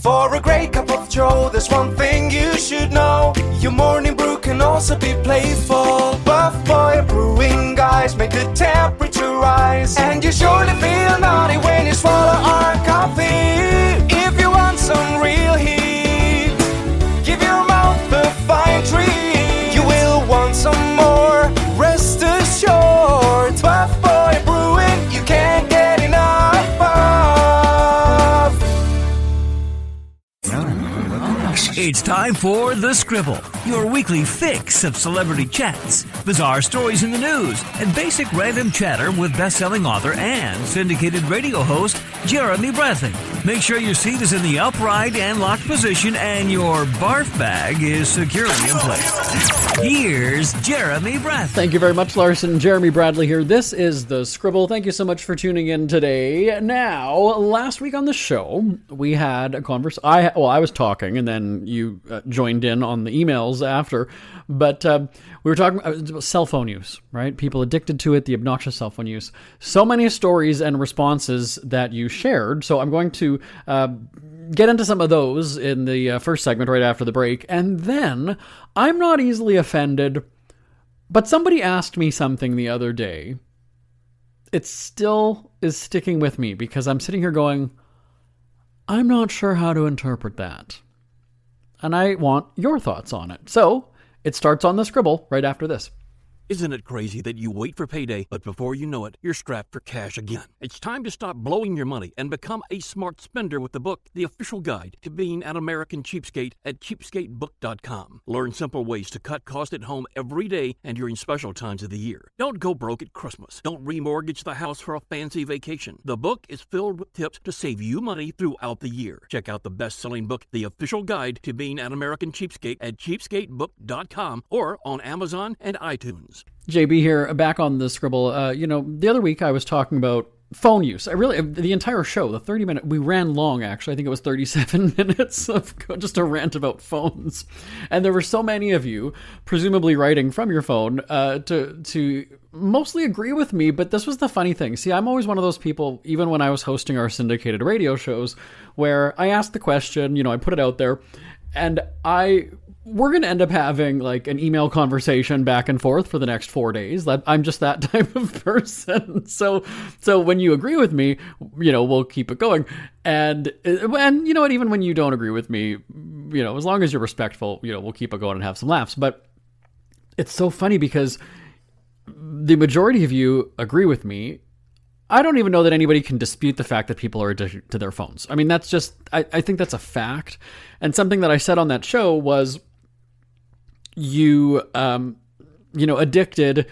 For a great cup of joe, there's one thing you should know. Your morning brew can also be playful. Buff Boy Brewing guys make the temperature rise. And you surely feel naughty when you swallow our coffee. If you want some real heat, give your mouth a fine treat. You will want some more, rest assured. Buff Boy Brewing, you can't get enough of. It's time for The Scribble, your weekly fix of celebrity chats, bizarre stories in the news, and basic random chatter with best-selling author and syndicated radio host Jeremy Bradley. Make sure your seat is in the upright and locked position and your barf bag is securely in place. Here's Jeremy Bradley. Thank you very much, Larson. Jeremy Bradley here. This is The Scribble. Thank you so much for tuning in today. Now, last week on the show, we had a conversation. I was talking, and then you joined in on the emails after. But we were talking about cell phone use, right? People addicted to it, the obnoxious cell phone use. So many stories and responses that you shared. So I'm going to get into some of those in the first segment right after the break. And then, I'm not easily offended, but somebody asked me something the other day. It still is sticking with me because I'm sitting here going, I'm not sure how to interpret that. And I want your thoughts on it. So, it starts on The Scribble right after this. Isn't it crazy that you wait for payday, but before you know it, you're strapped for cash again? It's time to stop blowing your money and become a smart spender with the book, The Official Guide to Being an American Cheapskate at cheapskatebook.com. Learn simple ways to cut costs at home every day and during special times of the year. Don't go broke at Christmas. Don't remortgage the house for a fancy vacation. The book is filled with tips to save you money throughout the year. Check out the best-selling book, The Official Guide to Being an American Cheapskate at cheapskatebook.com or on Amazon and iTunes. JB here, back on The Scribble. The other week I was talking about phone use. The entire show, the 30-minute, we ran long actually. I think it was 37 minutes of just a rant about phones. And there were so many of you, presumably writing from your phone, to mostly agree with me. But this was the funny thing. See, I'm always one of those people, even when I was hosting our syndicated radio shows, where I asked the question, I put it out there, and we're going to end up having like an email conversation back and forth for the next 4 days. I'm just that type of person. So when you agree with me, we'll keep it going. And you know what, even when you don't agree with me, as long as you're respectful, we'll keep it going and have some laughs. But it's so funny because the majority of you agree with me. I don't even know that anybody can dispute the fact that people are addicted to their phones. I mean, that's just, I think that's a fact. And something that I said on that show was, addicted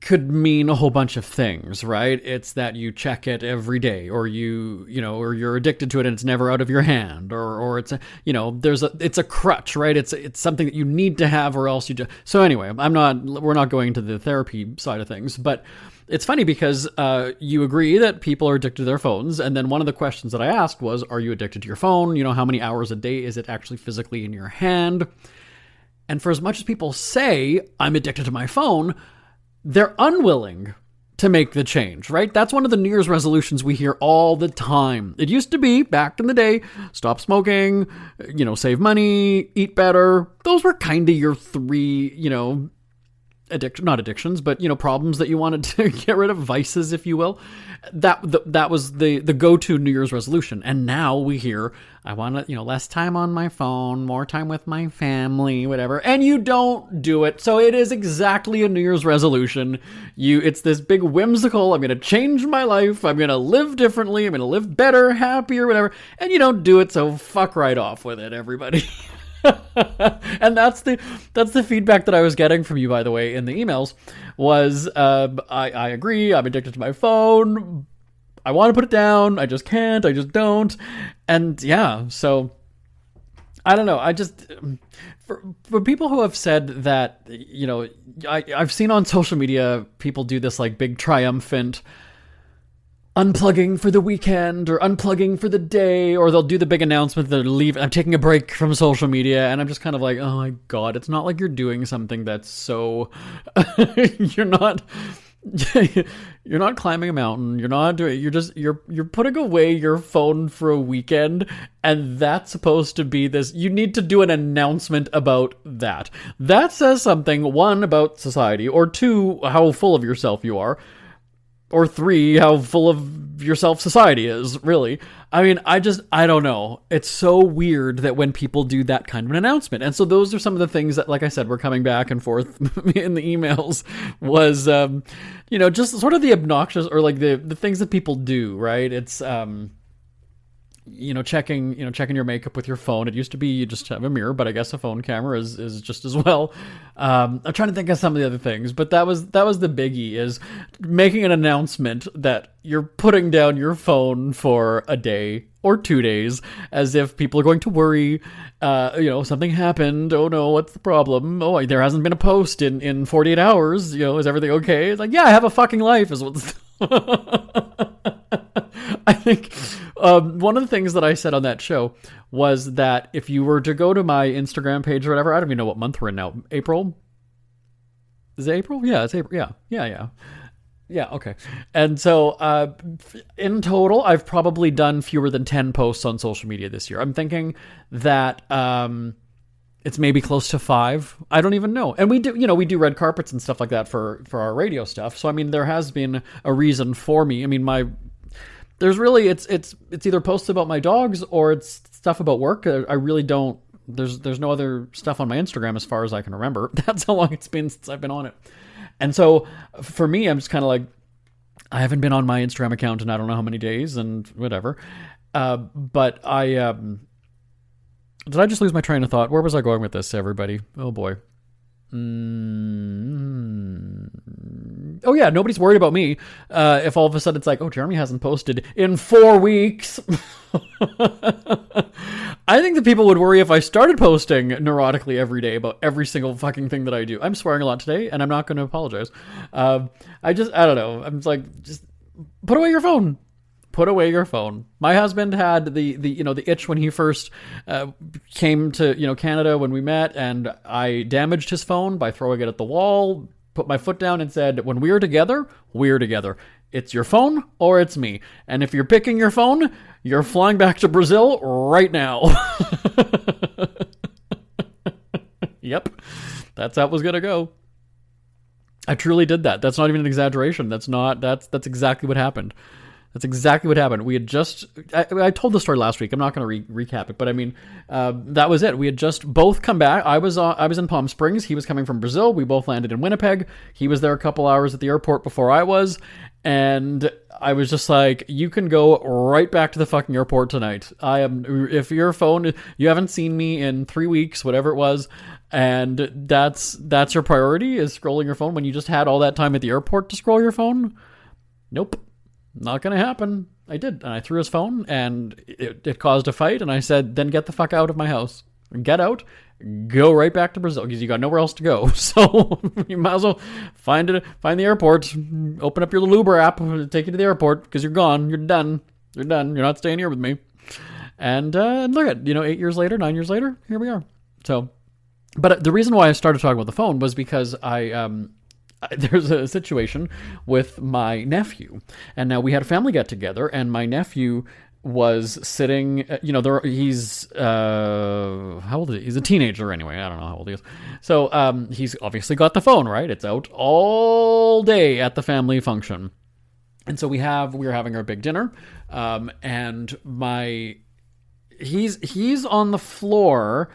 could mean a whole bunch of things, right? It's that you check it every day, or or you're addicted to it and it's never out of your hand, or it's it's a crutch, right? It's something that you need to have or else you just. So anyway, we're not going to the therapy side of things, but it's funny because you agree that people are addicted to their phones, and then one of the questions that I asked was, are you addicted to your phone? How many hours a day is it actually physically in your hand? And for as much as people say, I'm addicted to my phone, they're unwilling to make the change, right? That's one of the New Year's resolutions we hear all the time. It used to be, back in the day, stop smoking, save money, eat better. Those were kind of your three, not addictions, but problems that you wanted to get rid of, vices, if you will. That was the go-to New Year's resolution. And now we hear, I want to, less time on my phone, more time with my family, whatever. And you don't do it. So it is exactly a New Year's resolution. It's this big whimsical, I'm going to change my life, I'm going to live differently, I'm going to live better, happier, whatever. And you don't do it, so fuck right off with it, everybody. And that's the feedback that I was getting from you, by the way, in the emails, was I agree, I'm addicted to my phone, I want to put it down, I just can't, I just don't. And yeah, so I don't know, I just for people who have said that, I've seen on social media people do this like big triumphant unplugging for the weekend or unplugging for the day, or they'll do the big announcement that I'm taking a break from social media, and I'm just kind of like, oh my god, it's not like you're doing something that's so you're not You're not climbing a mountain. You're not doing. You're putting away your phone for a weekend, and that's supposed to be this. You need to do an announcement about that. That says something. One, about society, or two, how full of yourself you are, or three, how full of yourself society is. Really, I mean, I don't know. It's so weird that when people do that kind of an announcement. And so those are some of the things that, like I said, we're coming back and forth in the emails was, just sort of the obnoxious or like the things that people do, right? It's, checking your makeup with your phone. It used to be you just have a mirror, but I guess a phone camera is just as well. I'm trying to think of some of the other things, but that was the biggie, is making an announcement that you're putting down your phone for a day or 2 days, as if people are going to worry, something happened. Oh no, what's the problem? Oh, there hasn't been a post in 48 hours. Is everything okay? It's like, yeah, I have a fucking life is what's I think one of the things that I said on that show was that if you were to go to my Instagram page or whatever, I don't even know what month we're in now. April? Is it April? Yeah, it's April. Yeah. Yeah, okay. And so in total, I've probably done fewer than 10 posts on social media this year. I'm thinking that it's maybe close to 5. I don't even know. And we do red carpets and stuff like that for our radio stuff. So, I mean, there has been a reason for me. I mean, there's really, it's either posts about my dogs or it's stuff about work. I really don't, there's no other stuff on my Instagram as far as I can remember. That's how long it's been since I've been on it. And so for me, I'm just kind of like, I haven't been on my Instagram account in I don't know how many days and whatever. But did I just lose my train of thought? Where was I going with this, everybody? Oh boy. Oh yeah, nobody's worried about me. If all of a sudden it's like, oh, Jeremy hasn't posted in 4 weeks. I think that people would worry if I started posting neurotically every day about every single fucking thing that I do. I'm swearing a lot today, and I'm not going to apologize. I don't know. I'm just like, just put away your phone. Put away your phone. My husband had the itch when he first came to Canada when we met, and I damaged his phone by throwing it at the wall, put my foot down and said, when we're together, we're together. It's your phone or it's me. And if you're picking your phone, you're flying back to Brazil right now. Yep. That's how it was going to go. I truly did that. That's not even an exaggeration. That's exactly what happened. That's exactly what happened. We had just, I told the story last week. I'm not going to recap it, but I mean, that was it. We had just both come back. I was in Palm Springs. He was coming from Brazil. We both landed in Winnipeg. He was there a couple hours at the airport before I was. And I was just like, you can go right back to the fucking airport tonight. If your phone, you haven't seen me in 3 weeks, whatever it was. And that's your priority, is scrolling your phone when you just had all that time at the airport to scroll your phone. Nope. Not going to happen. I did. And I threw his phone, and it caused a fight. And I said, then get the fuck out of my house. Get out. Go right back to Brazil, because you got nowhere else to go. So you might as well find the airport, open up your little Uber app, take you to the airport, because you're gone. You're done. You're done. You're not staying here with me. And look at, 8 years later, 9 years later, here we are. So, but the reason why I started talking about the phone was because there's a situation with my nephew, and now we had a family get together, and my nephew was sitting, he's how old is he? He's a teenager anyway. I don't know how old he is. So he's obviously got the phone, right? It's out all day at the family function. And so we were having our big dinner, and he's on the floor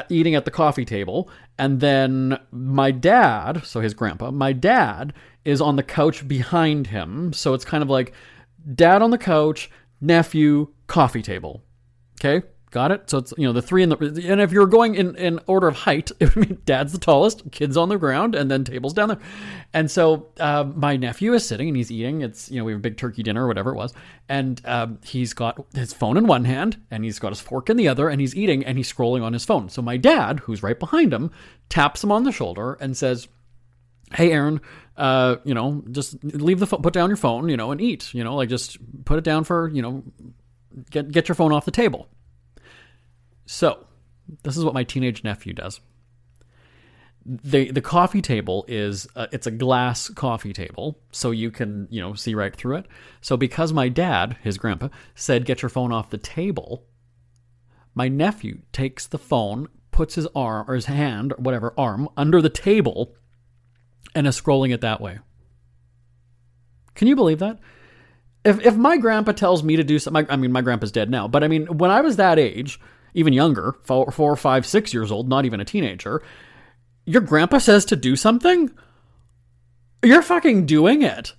eating at the coffee table, and then my dad, so his grandpa, my dad is on the couch behind him, so it's kind of like dad on the couch, nephew, coffee table. Okay, got it? So it's, the three and if you're going in order of height, it would mean dad's the tallest, kids on the ground, and then tables down there. And so my nephew is sitting and he's eating. It's, we have a big turkey dinner or whatever it was. And he's got his phone in one hand and he's got his fork in the other, and he's eating and he's scrolling on his phone. So my dad, who's right behind him, taps him on the shoulder and says, hey, Aaron, just leave the phone, put down your phone, and eat, just put it down for, get your phone off the table. So this is what my teenage nephew does. the coffee table is it's a glass coffee table, so you can see right through it. So because my dad, his grandpa, said get your phone off the table, my nephew takes the phone, puts his arm or his hand or whatever arm under the table, and is scrolling it that way. Can you believe that? If my grandpa tells me to do something, I mean, my grandpa's dead now, but I mean, when I was that age, even younger, 4, 5, 6 years old, not even a teenager, your grandpa says to do something, you're fucking doing it.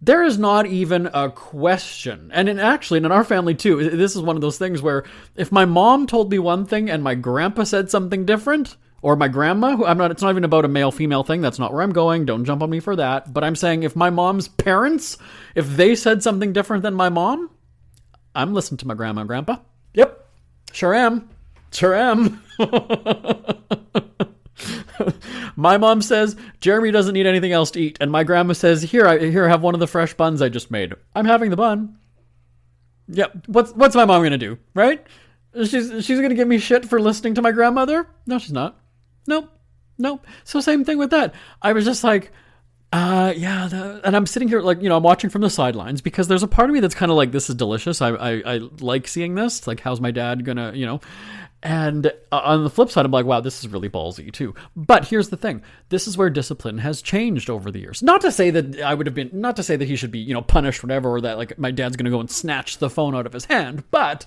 There is not even a question. And actually, in our family too, this is one of those things where if my mom told me one thing and my grandpa said something different, or my grandma, it's not even about a male-female thing. That's not where I'm going. Don't jump on me for that. But I'm saying if my mom's parents, if they said something different than my mom, I'm listening to my grandma and grandpa. Yep. Sure am. My mom says, Jeremy doesn't need anything else to eat. And my grandma says, here, have one of the fresh buns I just made. I'm having the bun. Yep. What's my mom going to do, right? She's going to give me shit for listening to my grandmother? No, she's not. Nope. So same thing with that. I was just like, and I'm sitting here like, I'm watching from the sidelines because there's a part of me that's kind of like, this is delicious. I like seeing this. It's like, how's my dad gonna, and on the flip side, I'm like, wow, this is really ballsy too. But here's the thing. This is where discipline has changed over the years. Not to say that not to say that he should be, punished, whatever, or that like my dad's going to go and snatch the phone out of his hand. But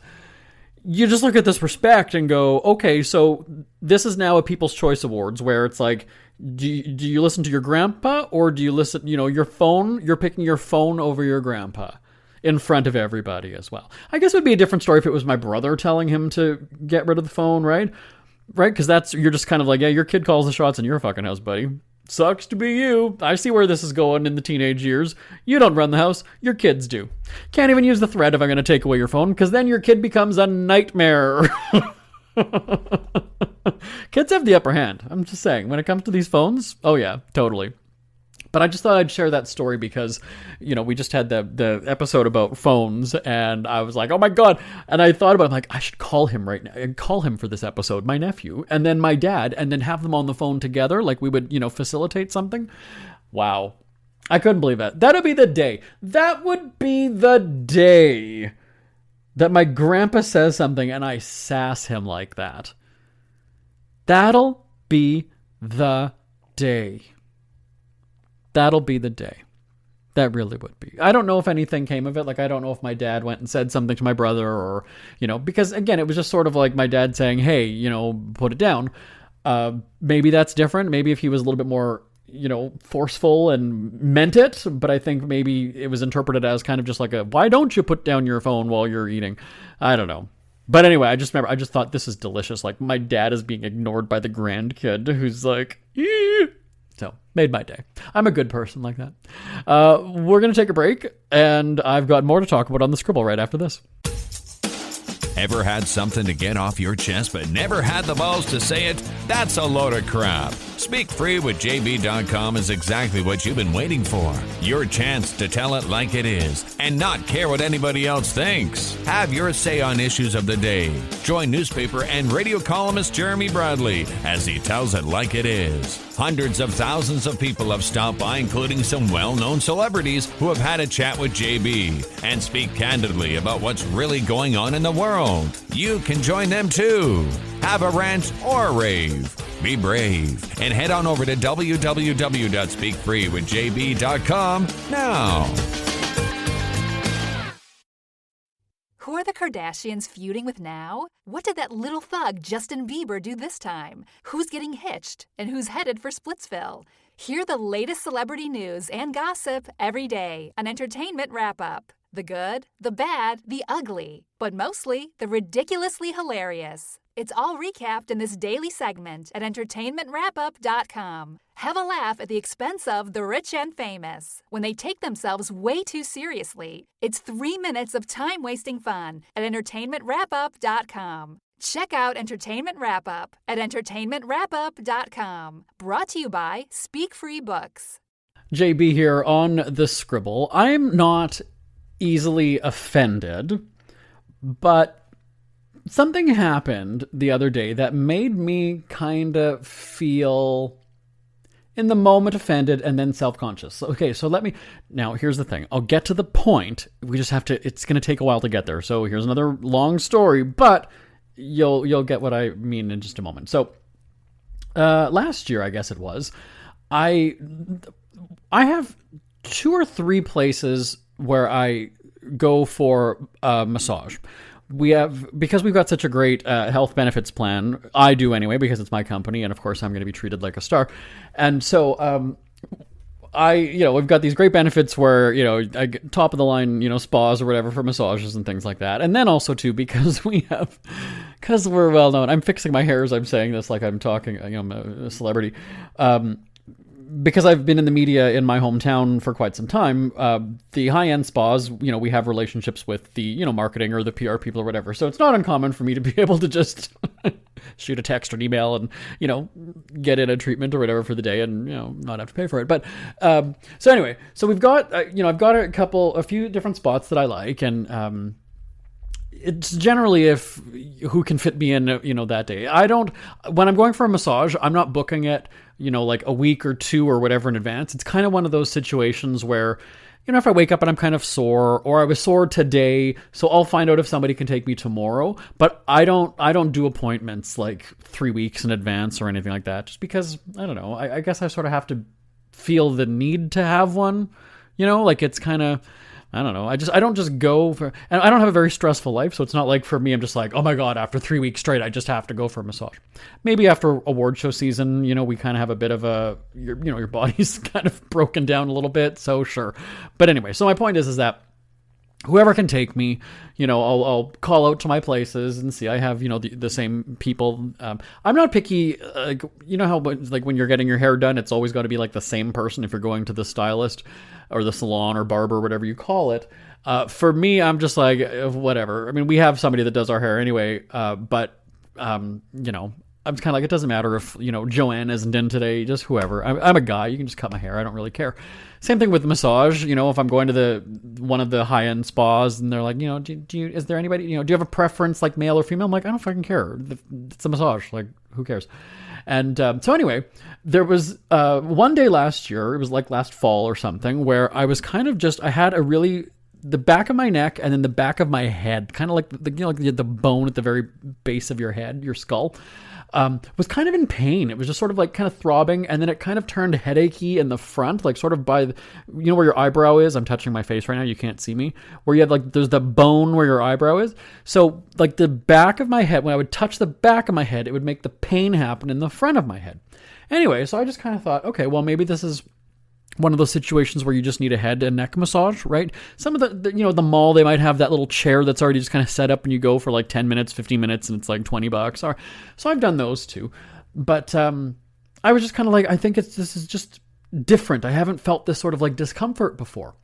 you just look at this respect and go, okay, so this is now a People's Choice Awards where it's like, do you listen to your grandpa or do you listen, your phone, you're picking your phone over your grandpa in front of everybody as well. I guess it would be a different story if it was my brother telling him to get rid of the phone, right? Right? Because you're just kind of like, yeah, your kid calls the shots in your fucking house, buddy. Sucks to be you. I see where this is going in the teenage years. You don't run the house. Your kids do. Can't even use the threat if I'm going to take away your phone, because then your kid becomes a nightmare. Kids have the upper hand. I'm just saying, when it comes to these phones, oh yeah, totally. But I just thought I'd share that story because, we just had the episode about phones and I was like, oh my God. And I thought about it, I'm like, I should call him right now and call him for this episode, my nephew, and then my dad, and then have them on the phone together. Like we would, facilitate something. Wow. I couldn't believe that. That'd be the day. That would be the day that my grandpa says something and I sass him like that. That'll be the day. That'll be the day. That really would be. I don't know if anything came of it. Like, I don't know if my dad went and said something to my brother or, because again, it was just sort of like my dad saying, hey, put it down. Maybe that's different. Maybe if he was a little bit more, forceful and meant it. But I think maybe it was interpreted as kind of just like why don't you put down your phone while you're eating? I don't know. But anyway, I just thought this is delicious. Like my dad is being ignored by the grandkid who's like, eee. So, made my day. I'm a good person like that. We're going to take a break, and I've got more to talk about on the Scribble right after this. Ever had something to get off your chest but never had the balls to say it? That's a load of crap. Speak Free with JB.com is exactly what you've been waiting for. Your chance to tell it like it is and not care what anybody else thinks. Have your say on issues of the day. Join newspaper and radio columnist Jeremy Bradley as he tells it like it is. Hundreds of thousands of people have stopped by, including some well-known celebrities who have had a chat with JB and speak candidly about what's really going on in the world. You can join them too. Have a rant or a rave. Be brave and head on over to www.speakfreewithjb.com now. Who are the Kardashians feuding with now? What did that little thug Justin Bieber do this time? Who's getting hitched? And who's headed for Splitsville? Hear the latest celebrity news and gossip every day on Entertainment Wrap-Up. The good, the bad, the ugly, but mostly the ridiculously hilarious. It's all recapped in this daily segment at entertainmentwrapup.com. Have a laugh at the expense of the rich and famous when they take themselves way too seriously. It's 3 minutes of time-wasting fun at entertainmentwrapup.com. Check out Entertainment Wrap-Up at entertainmentwrapup.com. Brought to you by Speak Free Books. JB here on the Scribble. I'm not easily offended, but something happened the other day that made me kind of feel in the moment offended and then self-conscious. Okay, so now here's the thing. I'll get to the point. We just have to, it's going to take a while to get there. So here's another long story, but you'll get what I mean in just a moment. So last year, I guess it was, I have 2 or 3 places where I go for a massage. Because we've got such a great health benefits plan. I do anyway, because it's my company, and of course I'm going to be treated like a star. And so we've got these great benefits where, I get top of the line, spas or whatever for massages and things like that. And then also too, because we're well known. I'm fixing my hair as I'm saying this, like I'm talking, I'm a celebrity. Because I've been in the media in my hometown for quite some time, the high-end spas, we have relationships with the, marketing or the PR people or whatever. So it's not uncommon for me to be able to just shoot a text or an email and, get in a treatment or whatever for the day and, not have to pay for it. But so anyway, so we've got, I've got a few different spots that I like, and it's generally who can fit me in, that day. When I'm going for a massage, I'm not booking it, like a week or 2 or whatever in advance. It's kind of one of those situations where, if I wake up and I'm kind of sore, or I was sore today, so I'll find out if somebody can take me tomorrow. But I don't do appointments like 3 weeks in advance or anything like that, just because, I don't know, I guess I sort of have to feel the need to have one, like it's kind of, I don't know. I don't just go for, and I don't have a very stressful life, so it's not like for me, I'm just like, oh my God, after 3 weeks straight, I just have to go for a massage. Maybe after award show season, we kind of have a bit of your body's kind of broken down a little bit, so sure. But anyway, so my point is that whoever can take me, I'll call out to my places and see I have, the same people. I'm not picky. How, like when you're getting your hair done, it's always got to be like the same person if you're going to the stylist or the salon or barber, whatever you call it. For me, I'm just like, whatever. I mean, we have somebody that does our hair anyway, but I'm kind of like, it doesn't matter if, Joanne isn't in today, just whoever. I'm a guy. You can just cut my hair. I don't really care. Same thing with the massage. If I'm going to one of the high-end spas and they're like, is there anybody, do you have a preference like male or female? I'm like, I don't fucking care. It's a massage. Like, who cares? And so anyway, there was one day last year, it was like last fall or something, where I was kind of I had the back of my neck and then the back of my head, kind of like the bone at the very base of your head, your skull, was kind of in pain. It was just sort of like kind of throbbing, and then it kind of turned headachy in the front, like sort of by, where your eyebrow is. I'm touching my face right now. You can't see me. Where you have there's the bone where your eyebrow is. So like the back of my head, when I would touch the back of my head, it would make the pain happen in the front of my head. Anyway, so I just kind of thought, okay, well, maybe this is one of those situations where you just need a head and neck massage, right? Some of the mall, they might have that little chair that's already just kind of set up and you go for like 10 minutes, 15 minutes and it's like $20. So I've done those too. But I was just kind of like, I think this is just different. I haven't felt this sort of like discomfort before.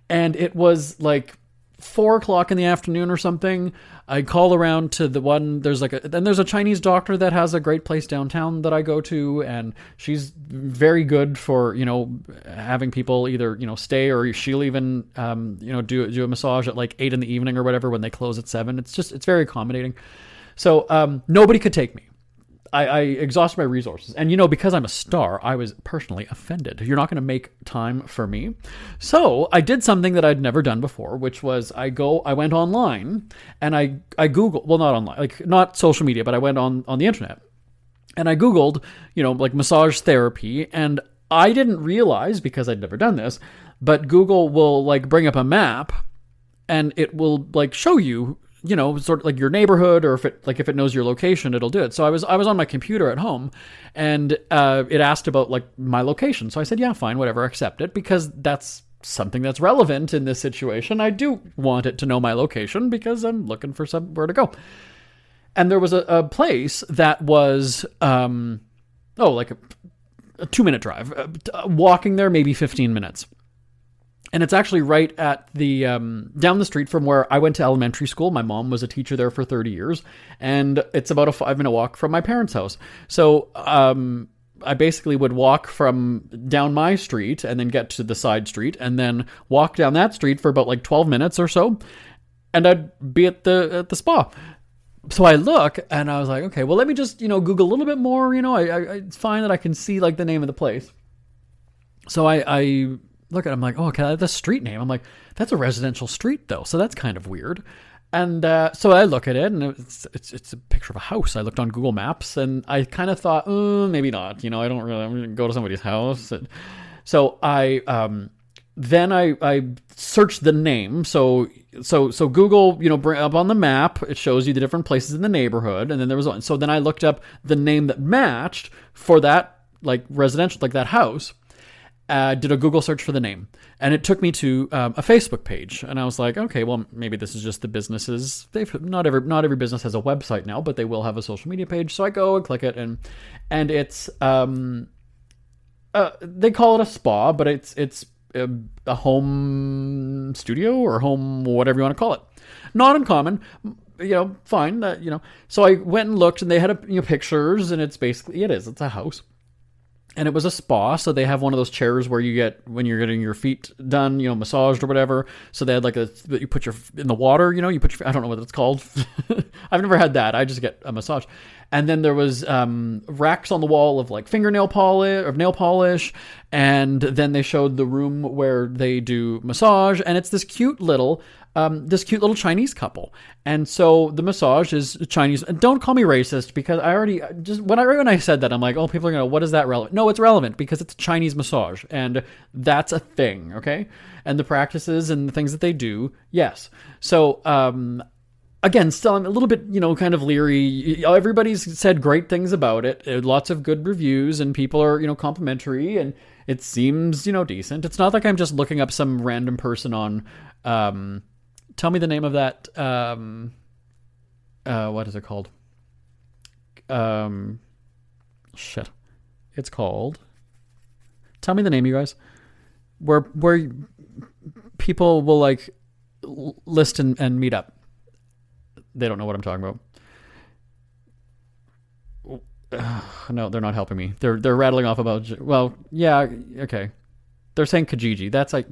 And it was like 4:00 in the afternoon or something. I call around to the one, there's a Chinese doctor that has a great place downtown that I go to, and she's very good for, having people either, stay, or she'll even, do a massage at like 8 in the evening or whatever when they close at 7. It's very accommodating. So nobody could take me. I exhausted my resources. And, because I'm a star, I was personally offended. You're not going to make time for me. So I did something that I'd never done before, which was I went online and I Googled, well, not online, like not social media, but I went on the internet and I Googled, like massage therapy. And I didn't realize, because I'd never done this, but Google will like bring up a map and it will like show you, sort of like your neighborhood, or if it knows your location, it'll do it. So I was on my computer at home, and it asked about like my location. So I said, yeah, fine, whatever, accept it, because that's something that's relevant in this situation. I do want it to know my location because I'm looking for somewhere to go. And there was a place that was, like a 2-minute drive, walking there, maybe 15 minutes. And it's actually right at the, down the street from where I went to elementary school. My mom was a teacher there for 30 years. And it's about a 5-minute walk from my parents' house. So I basically would walk from down my street and then get to the side street and then walk down that street for about like 12 minutes or so. And I'd be at the spa. So I look and I was like, okay, well, let me just, Google a little bit more. It's fine that I can see like the name of the place. So I look at it, I'm like, oh, okay, the street name. I'm like, that's a residential street though. So that's kind of weird. And so I look at it and it's a picture of a house. I looked on Google Maps and I kind of thought, maybe not. I'm going to go to somebody's house. And so then I searched the name. So Google, bring up on the map, it shows you the different places in the neighborhood. And then there was one. So then I looked up the name that matched for that, like residential, like that house. Did a Google search for the name, and it took me to a Facebook page. And I was like, okay, well, maybe this is just the businesses. Not every business has a website now, but they will have a social media page. So I go and click it, and it's they call it a spa, but it's a home studio or home whatever you want to call it. Not uncommon, fine. That So I went and looked, and they had pictures, and it's a house. And it was a spa, so they have one of those chairs where you get, when you're getting your feet done, massaged or whatever. So they had like you put your, in the water, you put your, I don't know what it's called. I've never had that. I just get a massage. And then there was racks on the wall of like fingernail polish, or nail polish. And then they showed the room where they do massage. And it's this cute little Chinese couple. And so the massage is Chinese. And don't call me racist, because when I said that, I'm like, oh, people are going to, what is that relevant? No, it's relevant because it's a Chinese massage, and that's a thing. Okay. And the practices and the things that they do. Yes. So, again, still I'm a little bit, kind of leery. Everybody's said great things about it. Lots of good reviews, and people are, complimentary, and it seems, decent. It's not like I'm just looking up some random person on, tell me the name of that. What is it called? Shit. It's called. Tell me the name, you guys. Where people will like list and meet up. They don't know what I'm talking about. No, they're not helping me. They're rattling off about. Well, yeah, okay. They're saying Kijiji. That's like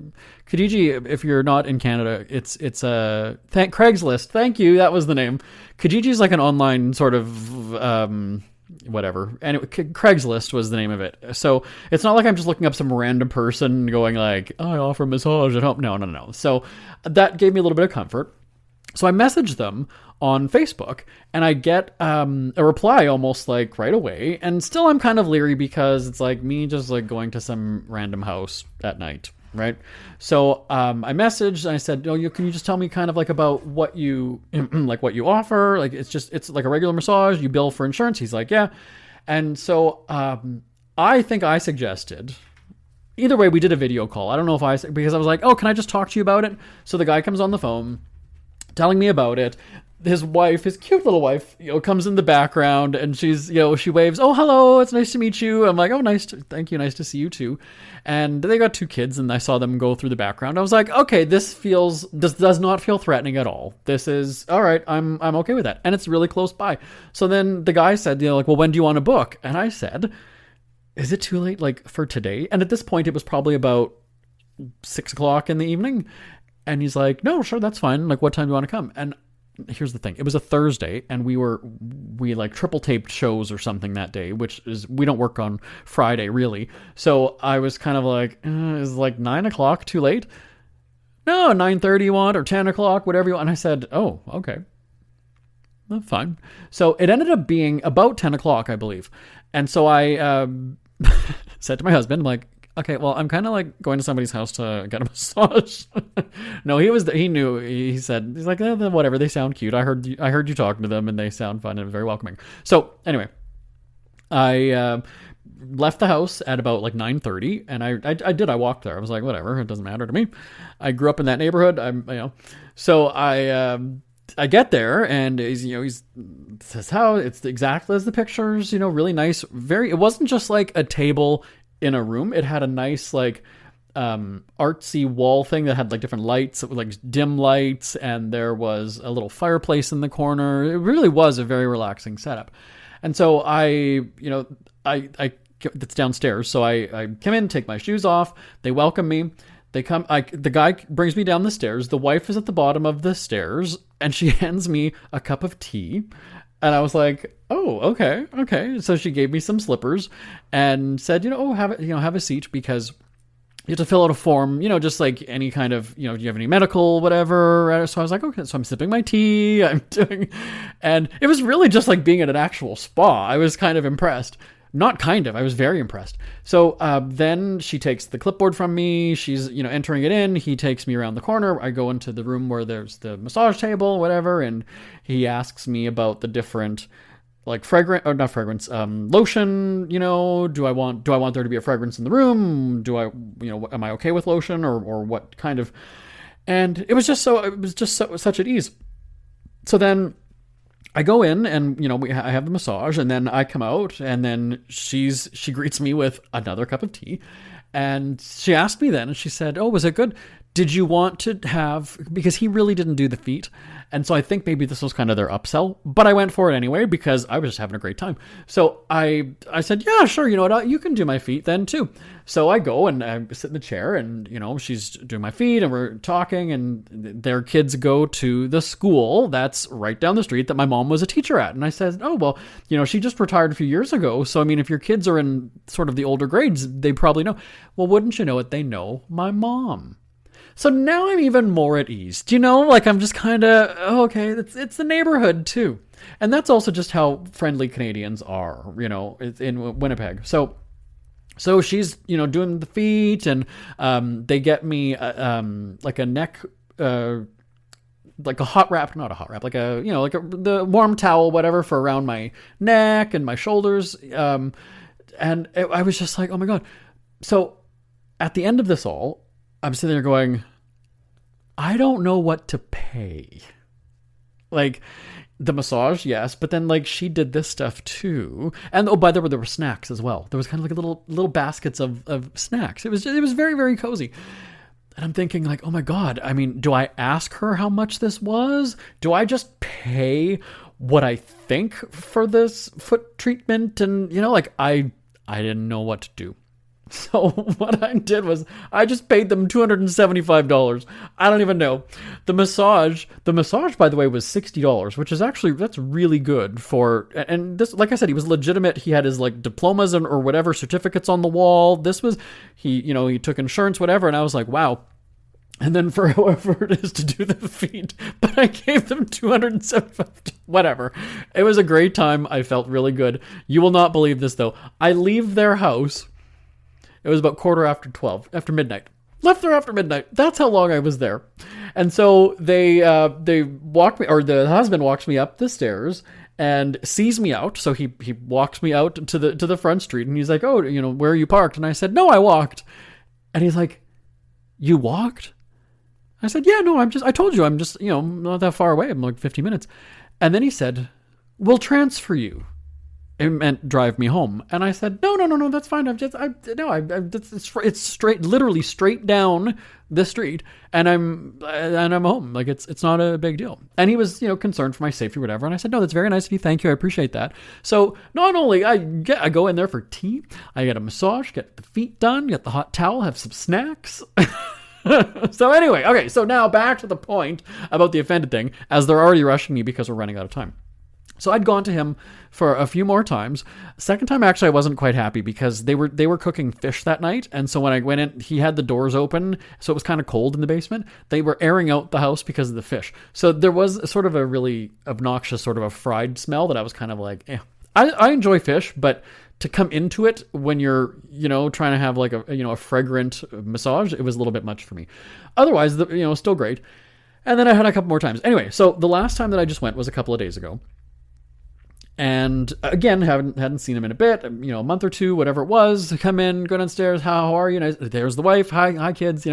Kijiji. If you're not in Canada, it's Craigslist. Thank you. That was the name. Kijiji is like an online sort of whatever. And Craigslist was the name of it. So it's not like I'm just looking up some random person going like, oh, I offer a massage at home. No. So that gave me a little bit of comfort. So I messaged them on Facebook, and I get a reply almost like right away. And still I'm kind of leery, because it's like me just like going to some random house at night, right? So I messaged and I said, can you just tell me kind of like about what you like what you offer? Like it's like a regular massage. You bill for insurance? He's like, yeah. And so I think I suggested. Either way, we did a video call. I don't know because I was like, oh, can I just talk to you about it? So the guy comes on the phone, telling me about it. His wife, his cute little wife, comes in the background, and she's, she waves, oh, hello, it's nice to meet you. I'm like, oh, thank you, nice to see you too. And they got 2 kids, and I saw them go through the background. I was like, okay, this does not feel threatening at all. This is, all right, I'm okay with that. And it's really close by. So then the guy said, well, when do you want to book? And I said, is it too late, like, for today? And at this point, it was probably about 6 o'clock in the evening. And he's like, no, sure, that's fine. Like, what time do you want to come? And here's the thing. It was a Thursday, and we like triple taped shows or something that day, which is, we don't work on Friday really. So I was kind of like, is like 9 o'clock too late? No, 9:30 you want, or 10 o'clock, whatever you want. And I said, oh, okay. Well, fine. So it ended up being about 10 o'clock, I believe. And so I said to my husband, like, okay, well, I'm kind of like going to somebody's house to get a massage. No, he knew. He said, he's like, whatever. They sound cute. I heard you talking to them, and they sound fun and very welcoming. So anyway, I left the house at about like 9:30, and I walked there. I was like, whatever, it doesn't matter to me. I grew up in that neighborhood. So I get there, and he's says how it's exactly as the pictures. Really nice. It wasn't just like a table in a room. It had a nice like artsy wall thing that had like different lights, like dim lights, and there was a little fireplace in the corner. It really was a very relaxing setup. And so I it's downstairs, so I come in, take my shoes off. They welcome me. The guy brings me down the stairs. The wife is at the bottom of the stairs, and she hands me a cup of tea. And I was like, oh, okay. So she gave me some slippers and said, have a seat, because you have to fill out a form, just like any kind of, do you have any medical, whatever. So I was like, okay. So I'm sipping my tea. And it was really just like being at an actual spa. I was kind of impressed. I was very impressed. So then she takes the clipboard from me. She's, entering it in. He takes me around the corner. I go into the room where there's the massage table, whatever. And he asks me about the different, like lotion, do I want there to be a fragrance in the room? Am I okay with lotion or what kind of, and it was just such at ease. So then I go in and, I have the massage, and then I come out, and then she greets me with another cup of tea. And she asked me then, and she said, oh, was it good? Did you want to have, because he really didn't do the feet. And so I think maybe this was kind of their upsell, but I went for it anyway because I was just having a great time. So I said, yeah, sure. You know what? You can do my feet then too. So I go and I sit in the chair, and, she's doing my feet, and we're talking, and their kids go to the school that's right down the street that my mom was a teacher at. And I said, oh, well, she just retired a few years ago. So, I mean, if your kids are in sort of the older grades, they probably know. Well, wouldn't you know it? They know my mom. So now I'm even more at ease. I'm just kind of, okay, it's the neighborhood too. And that's also just how friendly Canadians are, in Winnipeg. So she's, doing the feet, and they get me like a neck, like a hot wrap, not a hot wrap, like the warm towel, whatever, for around my neck and my shoulders. I was just like, oh my God. So at the end of this all, I'm sitting there going, I don't know what to pay. Like, the massage, yes, but then like she did this stuff too. And by the way, there were snacks as well. There was kind of like a little baskets of snacks. It was very, very cozy. And I'm thinking like, oh my God, I mean, do I ask her how much this was? Do I just pay what I think for this foot treatment? And I didn't know what to do. So what I did was I just paid them $275. I don't even know. The massage, by the way, was $60, which is that's really good for, and this, like I said, he was legitimate. He had his like diplomas or whatever certificates on the wall. This was, he took insurance, whatever. And I was like, wow. And then for however it is to do the feet, but I gave them $275, whatever. It was a great time. I felt really good. You will not believe this though. I leave their house. It was about 12:15, after midnight. Left there after midnight. That's how long I was there. And so they walked me, or the husband walks me up the stairs and sees me out. So he walks me out to the front street, and he's like, oh, where are you parked? And I said, no, I walked. And he's like, you walked? I said, yeah, no, I told you, I'm just, not that far away. I'm like 50 minutes. And then he said, we'll transfer you. It meant drive me home. And I said, no, that's fine. It's straight, literally straight down the street, and I'm home. Like it's not a big deal. And he was, concerned for my safety, whatever. And I said, no, that's very nice of you. Thank you. I appreciate that. So not only I go in there for tea, I get a massage, get the feet done, get the hot towel, have some snacks. So anyway, okay. So now back to the point about the offended thing, as they're already rushing me because we're running out of time. So I'd gone to him for a few more times. Second time, actually, I wasn't quite happy because they were cooking fish that night. And so when I went in, he had the doors open, so it was kind of cold in the basement. They were airing out the house because of the fish. So there was sort of a really obnoxious sort of a fried smell that I was kind of like, eh. I enjoy fish, but to come into it when you're, trying to have like a fragrant massage, it was a little bit much for me. Otherwise, still great. And then I had a couple more times. Anyway, so the last time that I just went was a couple of days ago. And again, hadn't seen him in a bit, a month or two, whatever it was. Come in, go downstairs. How are you? And there's the wife. Hi, kids.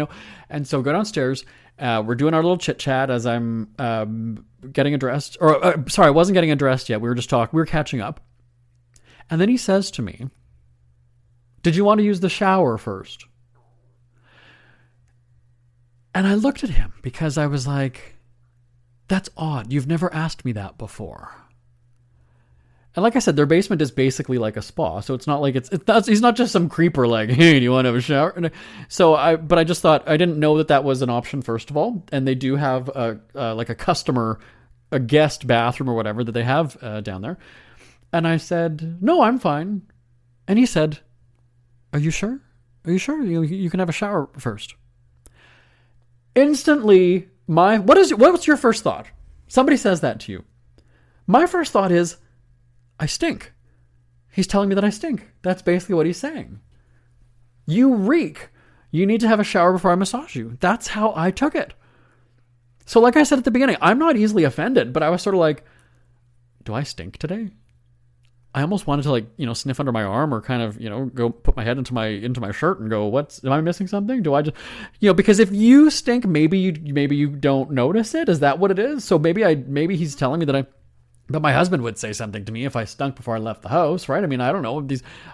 And so go downstairs. We're doing our little chit chat as I'm getting dressed. Sorry, I wasn't getting dressed yet. We were just talking. We were catching up. And then he says to me, "Did you want to use the shower first?" And I looked at him because I was like, "That's odd. You've never asked me that before." And like I said, their basement is basically like a spa, so it's not like he's not just some creeper like, hey, do you want to have a shower? But I just thought, I didn't know that was an option, first of all, and they do have a guest bathroom or whatever that they have down there. And I said, no, I'm fine. And he said, are you sure? Are you sure? You can have a shower first. Instantly, what's your first thought? Somebody says that to you. My first thought is, I stink. He's telling me that I stink. That's basically what he's saying. You reek. You need to have a shower before I massage you. That's how I took it. So like I said at the beginning, I'm not easily offended, but I was sort of like, do I stink today? I almost wanted to sniff under my arm or kind of, go put my head into my shirt and go, am I missing something? Do I just, because if you stink, maybe you don't notice it. Is that what it is? So maybe he's telling me that my husband would say something to me if I stunk before I left the house, right? I mean, I don't know.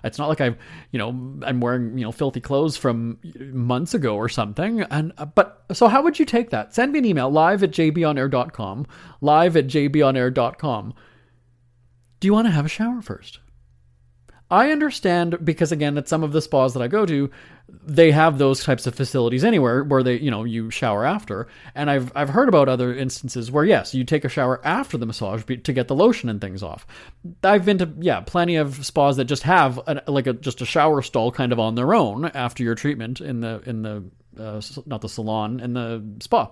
It's not like I'm wearing, filthy clothes from months ago or something. But so how would you take that? Send me an email, live@jbonair.com, live@jbonair.com. Do you want to have a shower first? I understand, because again, at some of the spas that I go to, they have those types of facilities anywhere where they, you shower after. And I've heard about other instances where, yes, you take a shower after the massage to get the lotion and things off. I've been to, plenty of spas that just have just a shower stall kind of on their own after your treatment in the not the salon, in the spa.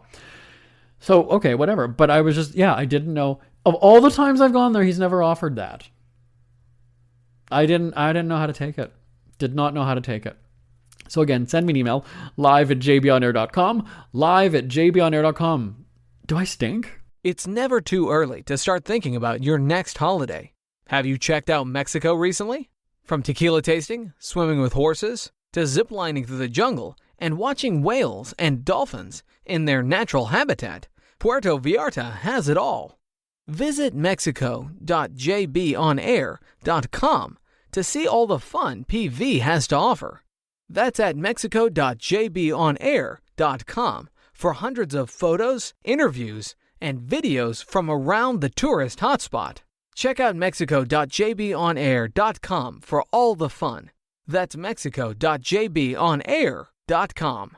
So, okay, whatever. But I was just, I didn't know. Of all the times I've gone there, he's never offered that. I didn't know how to take it. Did not know how to take it. So again, send me an email, live@jbonair.com, live@jbonair.com. Do I stink? It's never too early to start thinking about your next holiday. Have you checked out Mexico recently? From tequila tasting, swimming with horses, to ziplining through the jungle and watching whales and dolphins in their natural habitat, Puerto Vallarta has it all. Visit mexico.jbonair.com to see all the fun PV has to offer. That's at mexico.jbonair.com for hundreds of photos, interviews, and videos from around the tourist hotspot. Check out mexico.jbonair.com for all the fun. That's mexico.jbonair.com.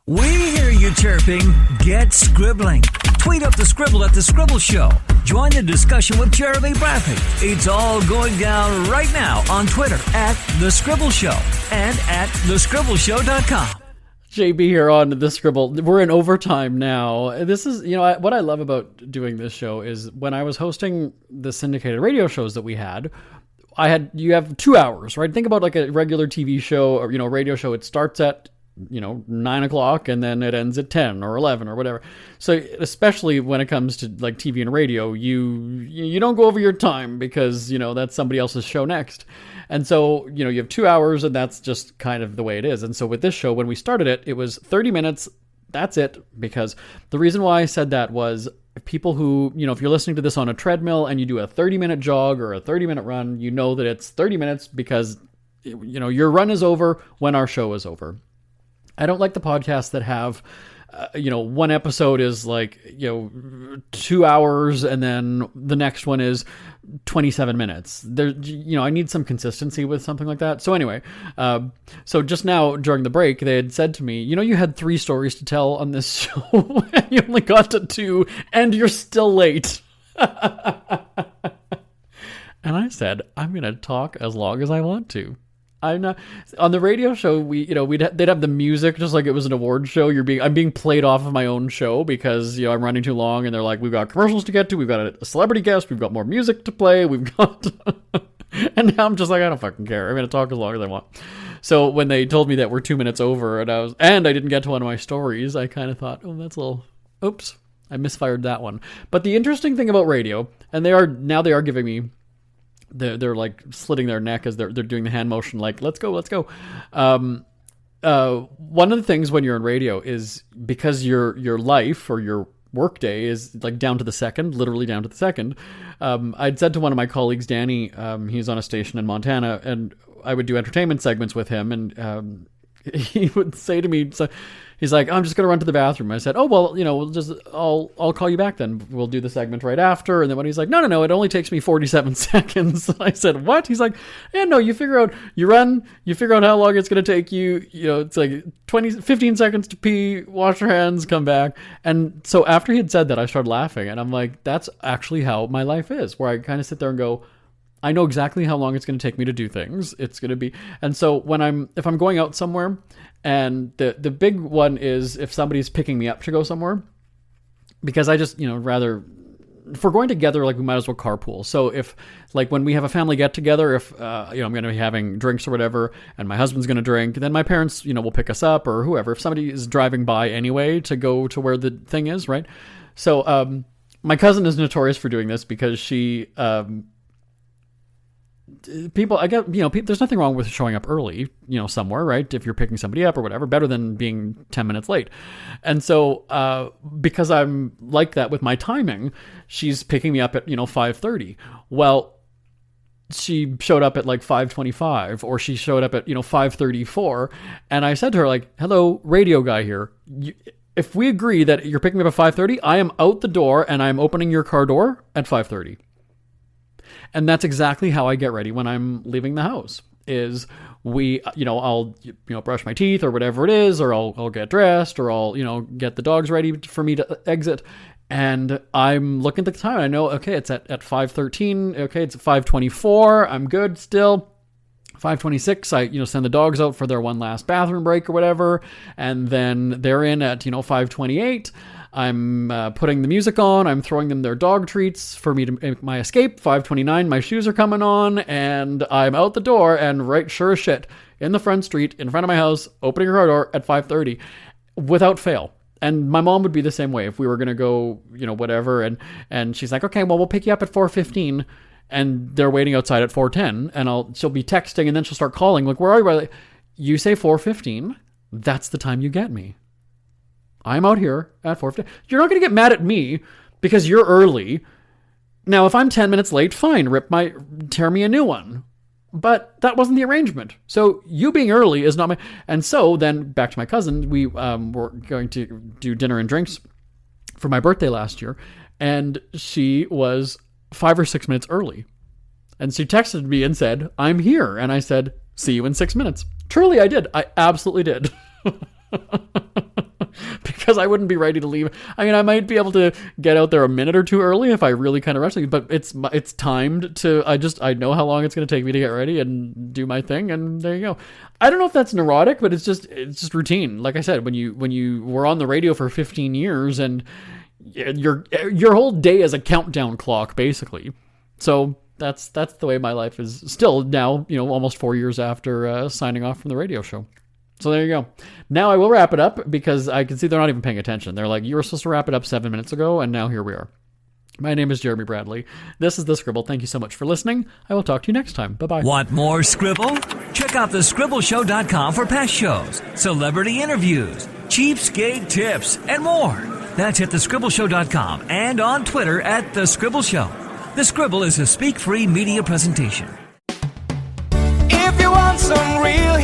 We hear you chirping. Get scribbling. Tweet up the Scribble at The Scribble Show. Join the discussion with Jeremy Bradley. It's all going down right now on Twitter at The Scribble Show and at thescribbleshow.com. JB here on The Scribble. We're in overtime now. This is, what I love about doing this show is when I was hosting the syndicated radio shows that we had, you have 2 hours, right? Think about like a regular TV show or, radio show. It starts at 9 o'clock and then it ends at 10 or 11 or whatever. So especially when it comes to like TV and radio, you don't go over your time because, that's somebody else's show next. And so, you have 2 hours and that's just kind of the way it is. And so with this show, when we started it, it was 30 minutes. That's it. Because the reason why I said that was people who, if you're listening to this on a treadmill and you do a 30-minute jog or a 30-minute run, you know that it's 30 minutes because, your run is over when our show is over. I don't like the podcasts that have, one episode is like, 2 hours and then the next one is 27 minutes. There, I need some consistency with something like that. So anyway, so just now during the break, they had said to me, you had 3 stories to tell on this show. And you only got to 2 and you're still late. And I said, I'm going to talk as long as I want to. I'm not on the radio show. They'd have the music just like it was an award show. I'm being played off of my own show because I'm running too long, and they're like, we've got commercials to get to, we've got a celebrity guest, we've got more music to play, we've got, and now I'm just like, I don't fucking care. I'm gonna talk as long as I want. So when they told me that we're 2 minutes over, and I didn't get to one of my stories, I kind of thought, that's a little, oops, I misfired that one. But the interesting thing about radio, and they are giving me. They're like slitting their neck as they're doing the hand motion, like let's go. One of the things when you're in radio is because your life or your work day is like down to the second, literally down to the second. I'd said to one of my colleagues, Danny, he's on a station in Montana, and I would do entertainment segments with him, and he would say to me, he's like, I'm just going to run to the bathroom. I said, oh, well, I'll call you back then. We'll do the segment right after. And then when he's like, no, it only takes me 47 seconds. I said, what? He's like, yeah, no, you figure out how long it's going to take you. It's like 15 seconds to pee, wash your hands, come back. And so after he had said that, I started laughing. And I'm like, that's actually how my life is, where I kind of sit there and go, I know exactly how long it's going to take me to do things. It's going to be, and so if I'm going out somewhere, and the big one is if somebody's picking me up to go somewhere, because I just, rather, if we're going together, like we might as well carpool. So if like when we have a family get together, if, I'm going to be having drinks or whatever, and my husband's going to drink, then my parents, will pick us up or whoever, if somebody is driving by anyway to go to where the thing is, right? So, my cousin is notorious for doing this because she, people, I get, there's nothing wrong with showing up early, somewhere, right? If you're picking somebody up or whatever, better than being 10 minutes late. And so, because I'm like that with my timing, she's picking me up at, 5:30. Well, she showed up at like 5:25, or she showed up at, 5:34. And I said to her, like, hello, radio guy here. If we agree that you're picking me up at 5:30, I am out the door and I'm opening your car door at 5:30. And that's exactly how I get ready when I'm leaving the house. Is I'll brush my teeth or whatever it is, or I'll get dressed, or I'll get the dogs ready for me to exit. And I'm looking at the time. I know, okay, it's at 5:13. Okay, it's at 5:24. I'm good still. 5:26, I send the dogs out for their one last bathroom break or whatever, and then they're in at 5:28. I'm putting the music on. I'm throwing them their dog treats for me to make my escape. 5:29, my shoes are coming on, and I'm out the door. And right, sure as shit, in the front street, in front of my house, opening her car door at 5:30, without fail. And my mom would be the same way if we were gonna go, whatever. And she's like, okay, well, we'll pick you up at 4:15. And they're waiting outside at 4:10, and she'll be texting, and then she'll start calling, like, where are you? Like, you say 4:15, that's the time you get me. I'm out here at 4:15. You're not going to get mad at me because you're early. Now, if I'm 10 minutes late, fine, tear me a new one. But that wasn't the arrangement. So you being early is not and so then back to my cousin, we were going to do dinner and drinks for my birthday last year, and she was 5 or 6 minutes early. And she texted me and said, I'm here. And I said, see you in 6 minutes. Truly, I did. I absolutely did. Because I wouldn't be ready to leave. I mean, I might be able to get out there a minute or two early if I really kind of rush it, but it's timed to, I know how long it's going to take me to get ready and do my thing, and there you go. I don't know if that's neurotic, but it's just routine. Like I said, when you were on the radio for 15 years and your whole day is a countdown clock, basically. So that's the way my life is still now, almost 4 years after signing off from the radio show. So there you go. Now I will wrap it up because I can see they're not even paying attention. They're like, you were supposed to wrap it up 7 minutes ago, and now here we are. My name is Jeremy Bradley. This is The Scribble. Thank you so much for listening. I will talk to you next time. Bye-bye. Want more Scribble? Check out thescribbleshow.com for past shows, celebrity interviews, cheapskate tips, and more. That's at thescribbleshow.com and on Twitter at The Scribble Show. The Scribble is a speak-free media presentation. If you want some real